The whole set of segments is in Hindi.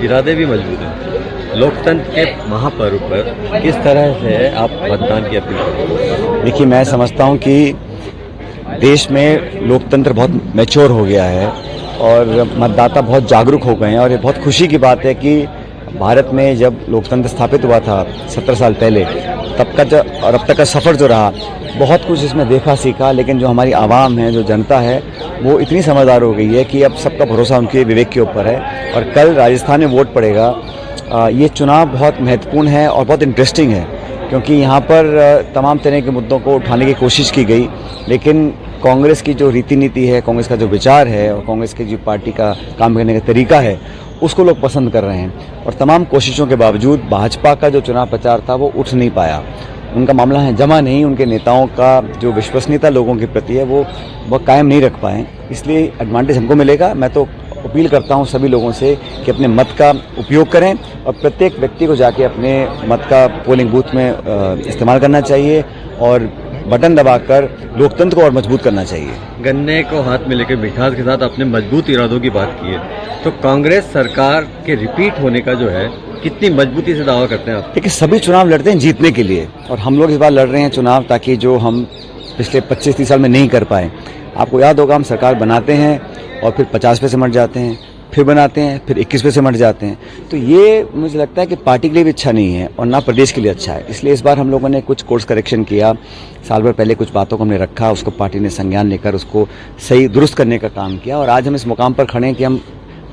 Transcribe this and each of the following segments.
इरादे भी मजबूत हैं। लोकतंत्र के महापर्व पर किस तरह से आप मतदान की अपील करें? देखिए, मैं समझता हूं कि देश में लोकतंत्र बहुत मैच्योर हो गया है और मतदाता बहुत जागरूक हो गए हैं और ये बहुत खुशी की बात है कि भारत में जब लोकतंत्र स्थापित हुआ था 17 साल पहले, तब का और अब तक का सफ़र जो रहा, बहुत कुछ इसमें देखा सीखा। लेकिन जो हमारी आवाम है, जो जनता है, वो इतनी समझदार हो गई है कि अब सबका भरोसा उनके विवेक के ऊपर है। और कल राजस्थान में वोट पड़ेगा। ये चुनाव बहुत महत्वपूर्ण है और बहुत इंटरेस्टिंग है, क्योंकि यहाँ पर तमाम तरह के मुद्दों को उठाने की कोशिश की गई। लेकिन कांग्रेस की जो रीति नीति है, कांग्रेस का जो विचार है और कांग्रेस की जो पार्टी का काम करने का तरीका है, उसको लोग पसंद कर रहे हैं। और तमाम कोशिशों के बावजूद भाजपा का जो चुनाव प्रचार था वो उठ नहीं पाया। उनका मामला है जमा नहीं, उनके नेताओं का जो विश्वसनीयता लोगों के प्रति है वो कायम नहीं रख पाए। इसलिए एडवांटेज हमको मिलेगा। मैं तो अपील करता हूं सभी लोगों से कि अपने मत का उपयोग करें और प्रत्येक व्यक्ति को जाके अपने मत का पोलिंग बूथ में इस्तेमाल करना चाहिए और बटन दबाकर लोकतंत्र को और मजबूत करना चाहिए। गन्ने को हाथ में लेकर मिठास के साथ अपने मजबूत इरादों की बात की है, तो कांग्रेस सरकार के रिपीट होने का जो है कितनी मजबूती से दावा करते हैं आप? देखिए, सभी चुनाव लड़ते हैं जीतने के लिए और हम लोग इस बार लड़ रहे हैं चुनाव ताकि जो हम पिछले 25-30 साल में नहीं कर पाए। आपको याद होगा, हम सरकार बनाते हैं और फिर 50 पैसे मर जाते हैं, फिर बनाते हैं, फिर 21 पैसे मर जाते हैं। तो ये मुझे लगता है कि पार्टी के लिए भी अच्छा नहीं है और ना प्रदेश के लिए अच्छा है। इसलिए इस बार हम लोगों ने कुछ कोर्स करेक्शन किया। साल भर पहले कुछ बातों को हमने रखा, उसको पार्टी ने संज्ञान लेकर उसको सही दुरुस्त करने का काम किया और आज हम इस मुकाम पर खड़े हैं कि हम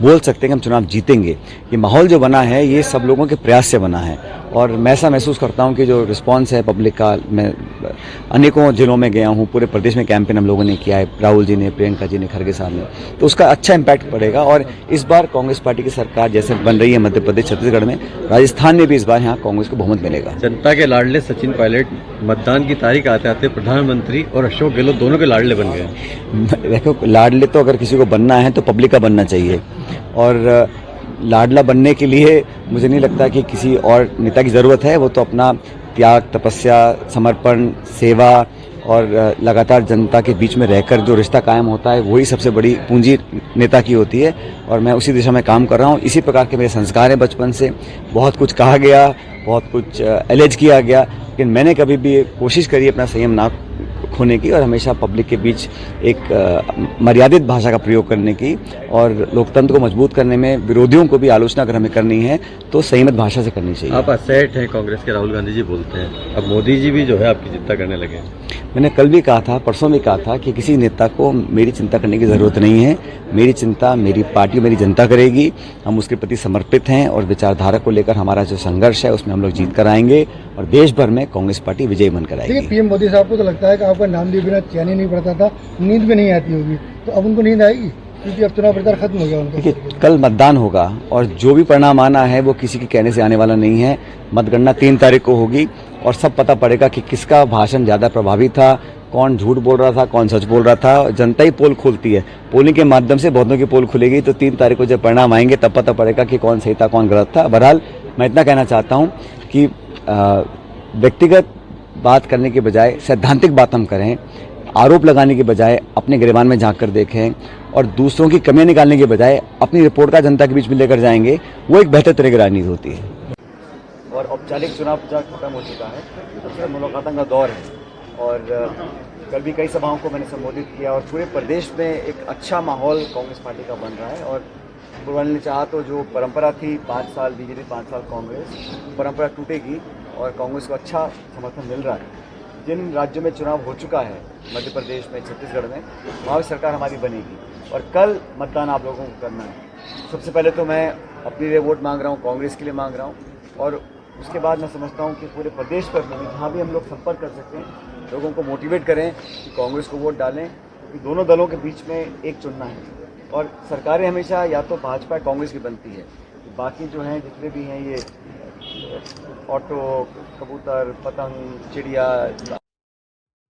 बोल सकते हैं कि हम चुनाव जीतेंगे। ये माहौल जो बना है, ये सब लोगों के प्रयास से बना है और मैं ऐसा महसूस करता हूं कि जो रिस्पांस है पब्लिक का, मैं अनेकों जिलों में गया हूं, पूरे प्रदेश में कैंपेन हम लोगों ने किया है, राहुल जी ने, प्रियंका जी ने, खड़गे साहब ने, तो उसका अच्छा इम्पैक्ट पड़ेगा। और इस बार कांग्रेस पार्टी की सरकार जैसे बन रही है मध्य प्रदेश, छत्तीसगढ़ में, राजस्थान में भी इस बार यहाँ कांग्रेस को बहुमत मिलेगा। जनता के लाडले सचिन पायलट मतदान की तारीख आते आते प्रधानमंत्री और अशोक गहलोत दोनों के लाडले बन गए। देखो, लाडले तो अगर किसी को बनना है तो पब्लिक का बनना चाहिए और लाडला बनने के लिए मुझे नहीं लगता कि किसी और नेता की ज़रूरत है। वो तो अपना त्याग, तपस्या, समर्पण, सेवा और लगातार जनता के बीच में रहकर जो रिश्ता कायम होता है, वही सबसे बड़ी पूंजी नेता की होती है और मैं उसी दिशा में काम कर रहा हूँ। इसी प्रकार के मेरे संस्कार हैं बचपन से। बहुत कुछ कहा गया, बहुत कुछ एलेज किया गया, लेकिन मैंने कभी भी कोशिश करी अपना संयम ना खोने की और हमेशा पब्लिक के बीच एक मर्यादित भाषा का प्रयोग करने की और लोकतंत्र को मजबूत करने में विरोधियों को भी आलोचना अगर हमें करनी है तो संयमित भाषा से करनी चाहिए। आप असेट हैं कांग्रेस के, राहुल गांधी जी बोलते हैं, अब मोदी जी भी जो है आपकी चिंता करने लगे। मैंने कल भी कहा था, परसों भी कहा था कि किसी नेता को मेरी चिंता करने की ज़रूरत नहीं है। मेरी चिंता मेरी पार्टी, मेरी जनता करेगी। हम उसके प्रति समर्पित हैं और विचारधारा को लेकर हमारा जो संघर्ष है उसमें हम लोग जीत कर आएंगे और देश भर में कांग्रेस पार्टी विजयी बनकर आएगी। पीएम मोदी साहब को तो लगता है कि आपका नाम लिए बिना चैन ही नहीं पड़ता था, नींद भी नहीं आती होगी, तो अब उनको नींद आएगी क्योंकि अब चुनाव प्रचार खत्म हो गया उनका। देखिए, कल मतदान होगा और जो भी परिणाम आना है वो किसी के कहने से आने वाला नहीं है। मतगणना 3 तारीख को होगी और सब पता पड़ेगा कि किसका भाषण ज़्यादा प्रभावी था, कौन झूठ बोल रहा था, कौन सच बोल रहा था। जनता ही पोल खोलती है, पोलिंग के माध्यम से बहुतों की पोल खुलेगी। तो 3 तारीख को जब परिणाम आएंगे तब पता पड़ेगा कि कौन सही था, कौन गलत था। बहरहाल मैं इतना कहना चाहता हूँ कि व्यक्तिगत बात करने के बजाय सैद्धांतिक बात हम करें, आरोप लगाने के बजाय अपने गिरबान में झांक कर देखें और दूसरों की कमियां निकालने के बजाय अपनी रिपोर्ट का जनता के बीच में लेकर जाएंगे, वो एक बेहतर तरह की राजनीति होती है। और औपचारिक चुनाव प्रचार खत्म हो चुका है, सबसे मुलाकातों का दौर है और कल भी कई सभाओं को मैंने संबोधित किया और पूरे प्रदेश में एक अच्छा माहौल कांग्रेस पार्टी का बन रहा है। और पूर्वान्य ने चाहा तो जो परंपरा थी 5 साल बीजेपी, 5 साल कांग्रेस, परंपरा टूटेगी और कांग्रेस को अच्छा समर्थन मिल रहा है। जिन राज्यों में चुनाव हो चुका है, मध्य प्रदेश में, छत्तीसगढ़ में, वहाँ भी सरकार हमारी बनेगी और कल मतदान आप लोगों को करना है। सबसे पहले तो मैं अपने लिए वोट मांग रहा हूँ, कांग्रेस के लिए मांग रहा हूँ और उसके बाद मैं समझता हूँ कि पूरे प्रदेश पर जहाँ भी हम लोग संपर्क कर सकते हैं, लोगों को मोटिवेट करें कि कांग्रेस को वोट डालें, क्योंकि दोनों दलों के बीच में एक चुनना है और सरकारें हमेशा या तो भाजपा कांग्रेस की बनती है। बाकी जो हैं जितने भी हैं ये ऑटो, कबूतर, पतंग, चिड़िया